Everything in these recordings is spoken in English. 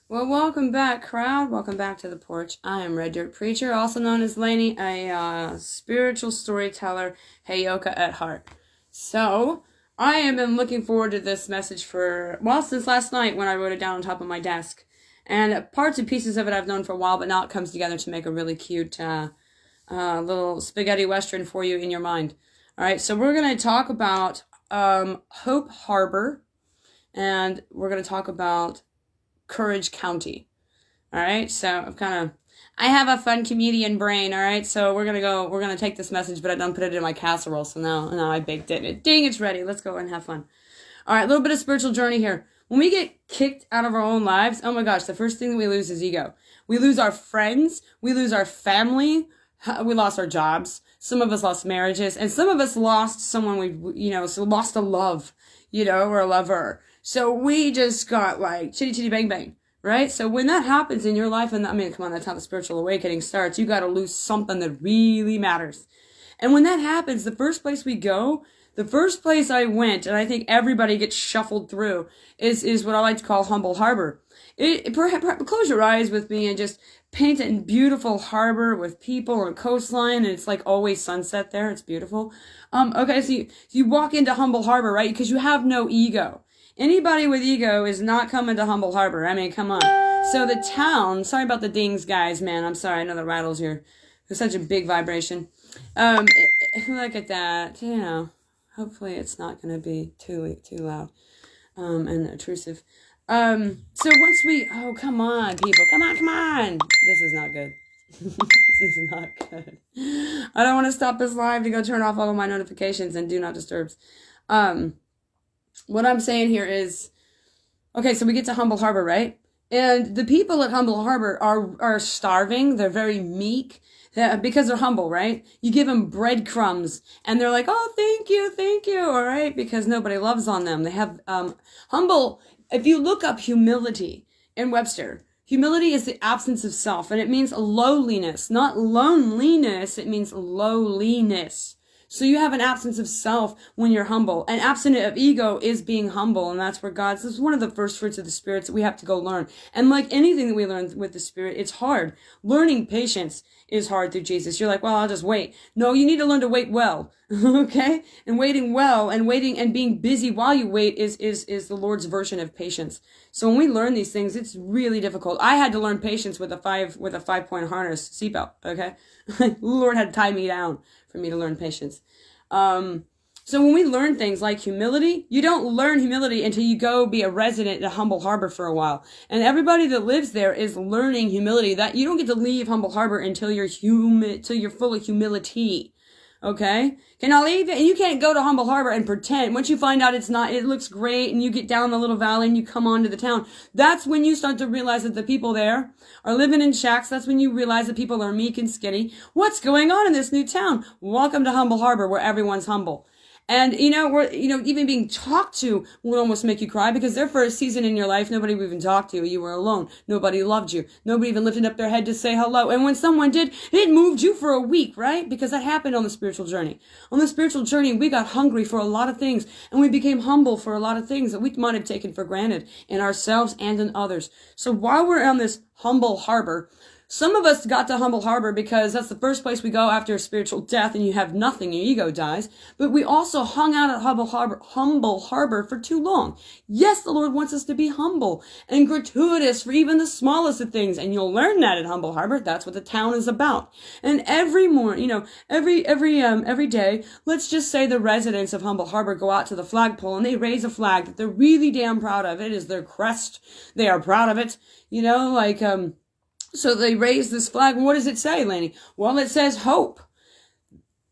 Well, welcome back, crowd. Welcome back to the porch. I am Red Dirt Preacher, also known as Lainey, a spiritual storyteller, Heyoka at heart. So, I have been looking forward to this message since last night when I wrote it down on top of my desk. And parts and pieces of it I've known for a while, but now it comes together to make a really cute little spaghetti western for you in your mind. All right, so we're going to talk about Hope Harbor, and we're going to talk about Courage County. All right, so I have a fun comedian brain. All right, so we're gonna take this message, but I don't put it in my casserole, so now I baked it. Dang, it's ready. Let's go and have fun. All right, a little bit of spiritual journey here. When we get kicked out of our own lives, oh my gosh, the first thing that we lose is ego. We lose our friends, we lose our family, we lost our jobs. Some of us lost marriages, and some of us lost someone lost a love, or a lover. So we just got like chitty chitty bang bang, right? So when that happens in your life, and come on, that's how the spiritual awakening starts. You got to lose something that really matters. And when that happens, the first place I went, and I think everybody gets shuffled through, is what I like to call Humble Harbor. Perhaps close your eyes with me and just paint a beautiful harbor with people and coastline, and it's like always sunset there. It's beautiful. Okay, so you walk into Humble Harbor, right? Because you have no ego. Anybody with ego is not coming to Humble Harbor. I mean, come on. So the town, sorry about the dings, guys, man. I'm sorry. I know the rattles here. There's such a big vibration. Look at that. Hopefully it's not going to be too loud and intrusive. So oh, come on, people. Come on. This is not good. This is not good. I don't want to stop this live to go turn off all of my notifications and do not disturbs. What I'm saying here is, okay, so we get to Humble Harbor, right? And the people at Humble Harbor are starving. They're very meek because they're humble, right? You give them breadcrumbs and they're like, oh, thank you, all right? Because nobody loves on them. They have humble. If you look up humility in Webster, humility is the absence of self, and it means lowliness, not loneliness. It means lowliness. So you have an absence of self when you're humble. And absent of ego is being humble. And that's where this is one of the first fruits of the Spirit that we have to go learn. And like anything that we learn with the Spirit, it's hard. Learning patience is hard through Jesus. You're like, well, I'll just wait. No, you need to learn to wait well. Okay? And waiting well and waiting and being busy while you wait is the Lord's version of patience. So when we learn these things, it's really difficult. I had to learn patience with a 5-point harness seatbelt. Okay? The Lord had to tie me down for me to learn patience. So when we learn things like humility, you don't learn humility until you go be a resident at Humble Harbor for a while. And everybody that lives there is learning humility. That you don't get to leave Humble Harbor until you're full of humility. Okay? Can I leave it? And you can't go to Humble Harbor and pretend. Once you find out it looks great, and you get down the little valley and you come onto the town, that's when you start to realize that the people there are living in shacks. That's when you realize that people are meek and skinny. What's going on in this new town? Welcome to Humble Harbor, where everyone's humble. And, even being talked to will almost make you cry, because there for a season in your life, nobody would even talk to you. You were alone. Nobody loved you. Nobody even lifted up their head to say hello. And when someone did, it moved you for a week, right? Because that happened on the spiritual journey. On the spiritual journey, we got hungry for a lot of things, and we became humble for a lot of things that we might have taken for granted in ourselves and in others. So while we're on this Humble Harbor, some of us got to Humble Harbor because that's the first place we go after a spiritual death, and you have nothing, your ego dies. But we also hung out at Humble Harbor for too long. Yes, the Lord wants us to be humble and gratuitous for even the smallest of things, and you'll learn that at Humble Harbor. That's what the town is about. And every morning, every day, let's just say the residents of Humble Harbor go out to the flagpole and they raise a flag that they're really damn proud of. It is their crest. They are proud of it. So they raise this flag. And what does it say, Laney? Well, it says hope.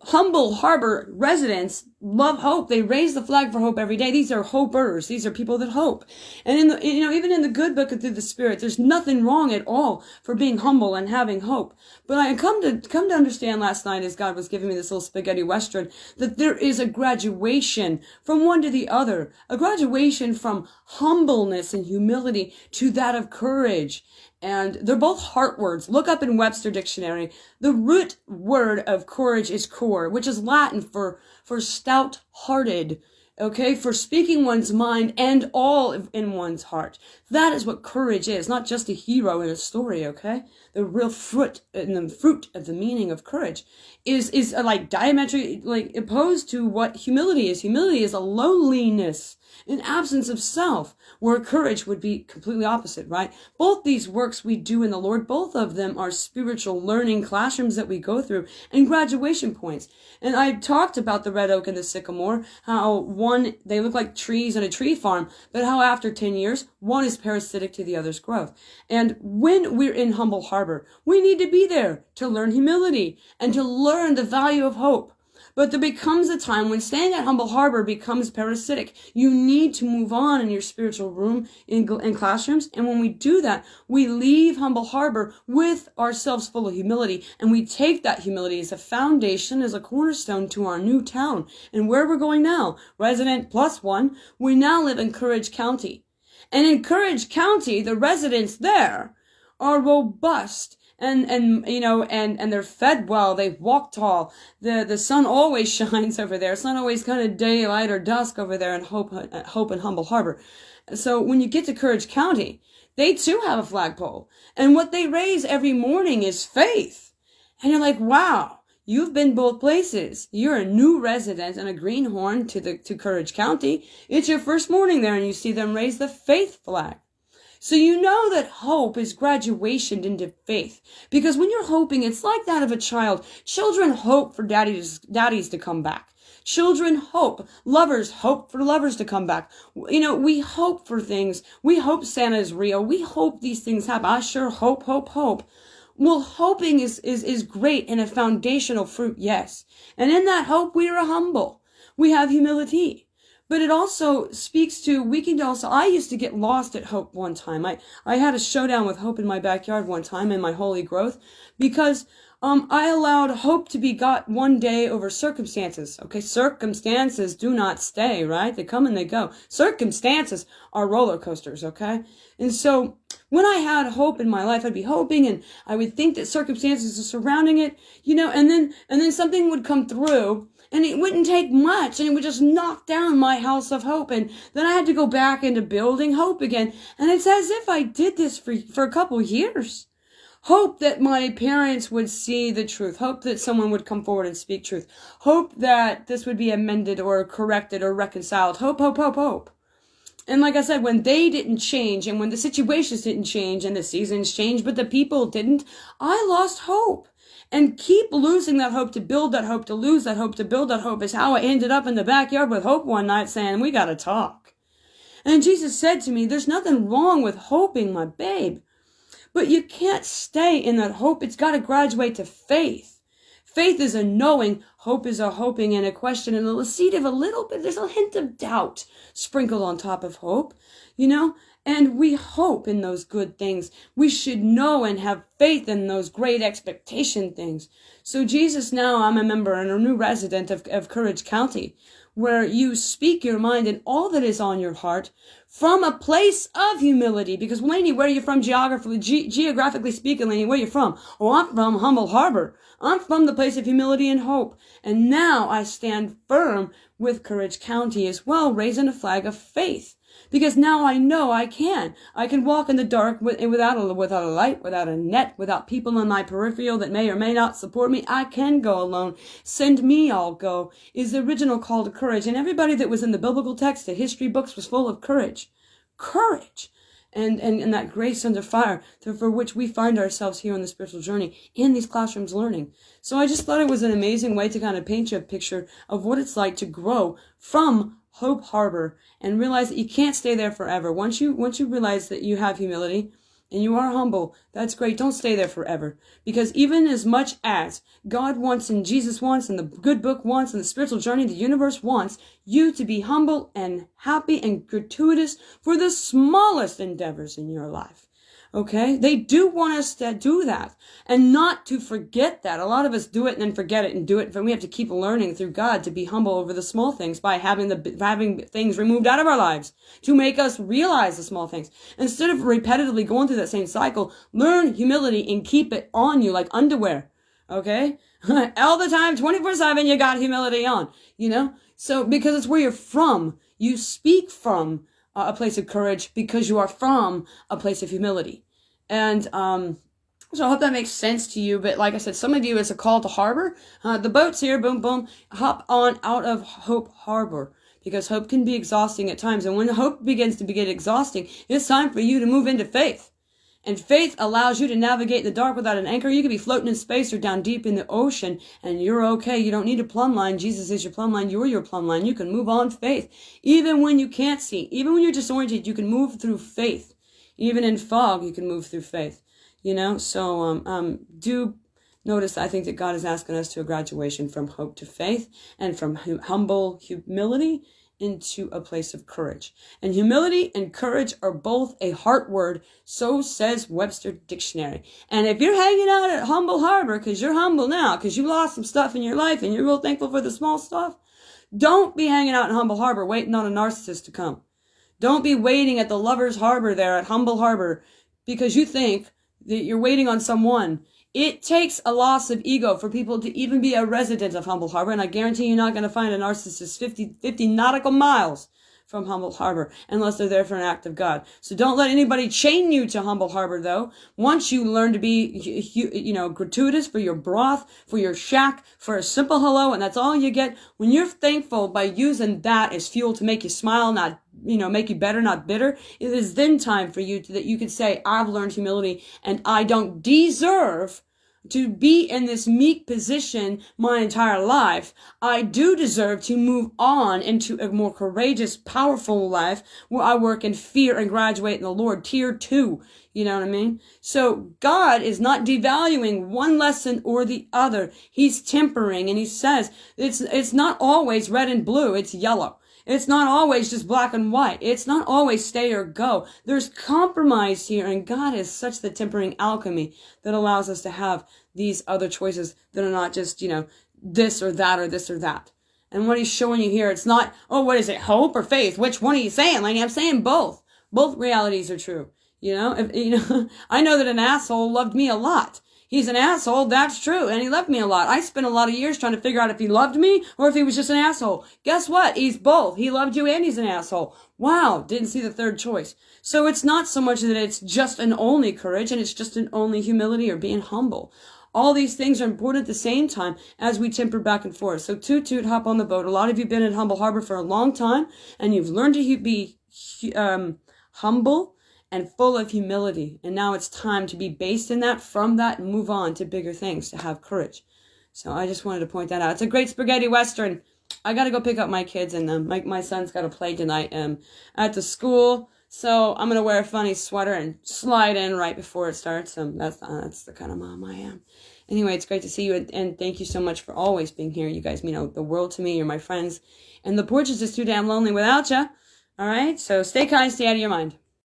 Humble Harbor residents love hope. They raise the flag for hope every day. These are hopers. These are people that hope. And even in the good book of Through the Spirit, there's nothing wrong at all for being humble and having hope. But I come to understand last night, as God was giving me this little spaghetti western, that there is a graduation from one to the other, a graduation from humbleness and humility to that of courage. And they're both heart words. Look up in Webster Dictionary. The root word of courage is cor, which is Latin for stout-hearted. Okay, for speaking one's mind and all in one's heart. That is what courage is, not just a hero in a story, okay? The real fruit and the fruit of the meaning of courage is like diametrically like opposed to what humility is. Humility is a lowliness, an absence of self, where courage would be completely opposite, right? Both these works we do in the Lord, both of them are spiritual learning classrooms that we go through and graduation points. And I talked about the red oak and the sycamore, how one, they look like trees in a tree farm, but how after 10 years, one is parasitic to the other's growth. And when we're in Humble Harbor, we need to be there to learn humility and to learn the value of hope. But there becomes a time when staying at Humble Harbor becomes parasitic. You need to move on in your spiritual room, in classrooms. And when we do that, we leave Humble Harbor with ourselves full of humility. And we take that humility as a foundation, as a cornerstone to our new town. And where we're going now, resident plus one, we now live in Courage County. And in Courage County, the residents there are robust. And you know, and they're fed well, they walk tall. The sun always shines over there. It's not always kind of daylight or dusk over there in Hope and Humble Harbor. So when you get to Courage County, they too have a flagpole. And what they raise every morning is faith. And you're like, wow, you've been both places. You're a new resident and a greenhorn to Courage County. It's your first morning there and you see them raise the faith flag. So you know that hope is graduation into faith. Because when you're hoping, it's like that of a child. Children hope for daddies to come back. Children hope. Lovers hope for lovers to come back. You know, we hope for things. We hope Santa is real. We hope these things happen. I sure hope. Well, hoping is great and a foundational fruit, yes. And in that hope, we are humble. We have humility. But it also speaks to, I used to get lost at hope one time. I had a showdown with hope in my backyard one time in my holy growth because I allowed hope to be got one day over circumstances. Okay, circumstances do not stay, right? They come and they go. Circumstances are roller coasters, okay? And so when I had hope in my life, I'd be hoping and I would think that circumstances are surrounding it, you know, and then something would come through. And it wouldn't take much, and it would just knock down my house of hope. And then I had to go back into building hope again. And it's as if I did this for a couple years. Hope that my parents would see the truth. Hope that someone would come forward and speak truth. Hope that this would be amended or corrected or reconciled. Hope. And like I said, when they didn't change, and when the situations didn't change, and the seasons changed, but the people didn't, I lost hope. And keep losing that hope to build that hope, to lose that hope, to build that hope is how I ended up in the backyard with hope one night saying, we gotta talk. And Jesus said to me, there's nothing wrong with hoping, my babe. But you can't stay in that hope. It's gotta graduate to faith. Faith is a knowing, hope is a hoping and a question and a seed of a little bit, there's a hint of doubt sprinkled on top of hope, you know? And we hope in those good things. We should know and have faith in those great expectation things. So Jesus, now I'm a member and a new resident of Courage County, where you speak your mind and all that is on your heart from a place of humility. Because Lainey, where are you from geographically speaking, Lainey, where are you from? Oh, I'm from Humble Harbor. I'm from the place of humility and hope. And now I stand firm with Courage County as well, raising a flag of faith. Because now I know I can walk in the dark without a light, without a net, without people in my peripheral that may or may not support me. I can go alone. Send me, I'll go, is the original call to courage. And everybody that was in the biblical text, the history books, was full of courage. Courage. And that grace under fire for which we find ourselves here on the spiritual journey in these classrooms learning. So I just thought it was an amazing way to kind of paint you a picture of what it's like to grow from Hope Harbor and realize that you can't stay there forever. Once you realize that you have humility and you are humble, that's great. Don't stay there forever. Because even as much as God wants and Jesus wants and the good book wants and the spiritual journey, the universe wants you to be humble and happy and gratuitous for the smallest endeavors in your life. Okay? They do want us to do that and not to forget that. A lot of us do it and then forget it and do it. And we have to keep learning through God to be humble over the small things by having things removed out of our lives to make us realize the small things. Instead of repetitively going through that same cycle, learn humility and keep it on you like underwear. Okay? All the time, 24/7, you got humility on, you know? So, because it's where you're from, you speak from a place of courage because you are from a place of humility. And, so I hope that makes sense to you. But like I said, some of you, it's a call to harbor. The boat's here, boom, boom. Hop on out of Hope Harbor, because hope can be exhausting at times. And when hope begins to get exhausting, it's time for you to move into faith. And faith allows you to navigate the dark without an anchor. You could be floating in space or down deep in the ocean, and you're okay. You don't need a plumb line. Jesus is your plumb line. You're your plumb line. You can move on faith. Even when you can't see, even when you're disoriented, you can move through faith. Even in fog, you can move through faith. So do notice, I think that God is asking us to a graduation from hope to faith, and from humble humility into a place of courage. And humility and courage are both a heart word, so says Webster Dictionary. And if you're hanging out at Humble Harbor because you're humble now, because you lost some stuff in your life and you're real thankful for the small stuff, don't be hanging out in Humble Harbor waiting on a narcissist to come. Don't be waiting at the Lover's Harbor there at Humble Harbor because you think that you're waiting on someone. It takes a loss of ego for people to even be a resident of Humble Harbor, and I guarantee you're not going to find a narcissist 50 nautical miles from Humble Harbor unless they're there for an act of God. So don't let anybody chain you to Humble Harbor, though. Once you learn to be, gratuitous for your broth, for your shack, for a simple hello, and that's all you get, when you're thankful by using that as fuel to make you smile, not make you better, not bitter, it is then time for you that you can say, I've learned humility and I don't deserve to be in this meek position my entire life. I do deserve to move on into a more courageous, powerful life where I work in fear and graduate in the Lord, tier 2. You know what I mean? So God is not devaluing one lesson or the other. He's tempering, and he says it's not always red and blue, it's yellow. It's not always just black and white. It's not always stay or go. There's compromise here, and God is such the tempering alchemy that allows us to have these other choices that are not just, this or that or this or that. And what he's showing you here, it's not, what is it, hope or faith? Which one are you saying? Like, I'm saying both. Both realities are true. I know that an asshole loved me a lot. He's an asshole, that's true, and he loved me a lot. I spent a lot of years trying to figure out if he loved me or if he was just an asshole. Guess what? He's both. He loved you and he's an asshole. Wow, didn't see the third choice. So it's not so much that it's just an only courage and it's just an only humility or being humble. All these things are important at the same time as we temper back and forth. So toot, hop on the boat. A lot of you have been in Humble Harbor for a long time, and you've learned to be humble and full of humility. And now it's time to be based in that, from that, and move on to bigger things, to have courage. So I just wanted to point that out. It's a great spaghetti western. I got to go pick up my kids, and my son's got to play tonight at the school. So I'm going to wear a funny sweater and slide in right before it starts. That's the kind of mom I am. Anyway, it's great to see you, and thank you so much for always being here. You guys mean the world to me. You're my friends. And the porch is just too damn lonely without you. All right? So stay kind, stay out of your mind.